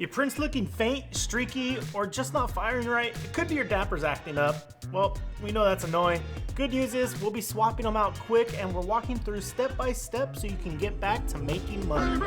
Your print's looking faint, streaky, or just not firing right? It could be your damper's acting up. Well, we know that's annoying. Good news is we'll be swapping them out quick, and we're walking through step by step so you can get back to making money.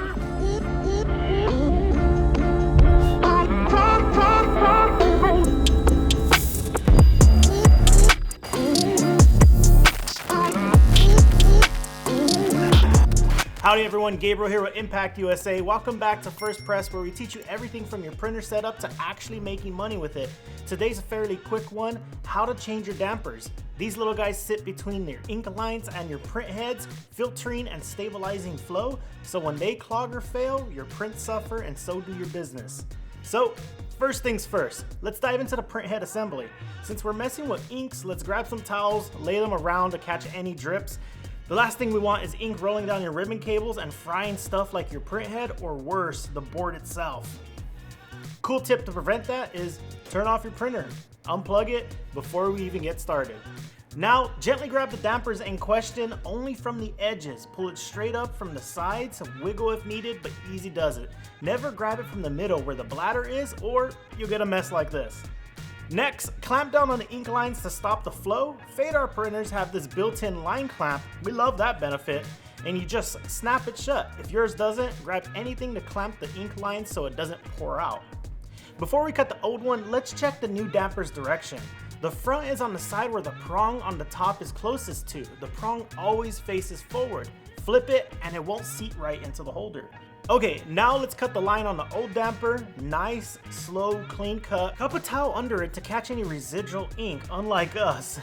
Howdy everyone, Gabriel here with ImpactUSA. Welcome back to First Press, where we teach you everything from your printer setup to actually making money with it. Today's a fairly quick one, how to change your dampers. These little guys sit between your ink lines and your print heads, filtering and stabilizing flow, so when they clog or fail, your prints suffer and so do your business. So, first things first, let's dive into the print head assembly. Since we're messing with inks, let's grab some towels, lay them around to catch any drips. The last thing we want is ink rolling down your ribbon cables and frying stuff like your print head, or worse, the board itself. Cool tip to prevent that is turn off your printer. Unplug it before we even get started. Now, gently grab the dampers in question only from the edges. Pull it straight up from the sides, wiggle if needed, but easy does it. Never grab it from the middle where the bladder is, or you'll get a mess like this. Next, clamp down on the ink lines to stop the flow. Fadar printers have this built-in line clamp. We love that benefit. And you just snap it shut. If yours doesn't, grab anything to clamp the ink lines so it doesn't pour out. Before we cut the old one, let's check the new damper's direction. The front is on the side where the prong on the top is closest to. The prong always faces forward. Flip it and it won't seat right into the holder. Okay, now let's cut the line on the old damper. Nice, slow, clean cut. Cup a towel under it to catch any residual ink, unlike us.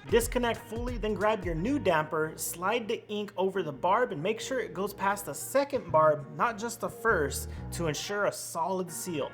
Disconnect fully, then grab your new damper, slide the ink over the barb, and make sure it goes past the second barb, not just the first, to ensure a solid seal.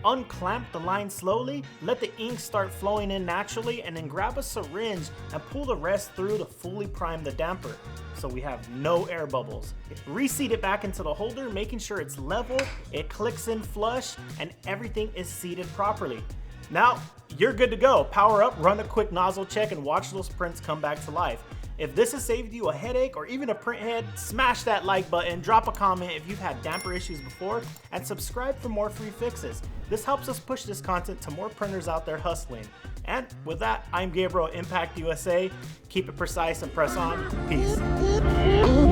Unclamp the line slowly, let the ink start flowing in naturally, and then grab a syringe and pull the rest through to fully prime the damper, so we have no air bubbles. Reseat it back into the holder, making sure it's level, it clicks in flush, and everything is seated properly. Now, you're good to go. Power up, run a quick nozzle check, and watch those prints come back to life. If this has saved you a headache or even a print head, smash that like button, drop a comment if you've had damper issues before, and subscribe for more free fixes. This helps us push this content to more printers out there hustling. And with that, I'm Gabriel, ImpactUSA. Keep it precise and press on. Peace.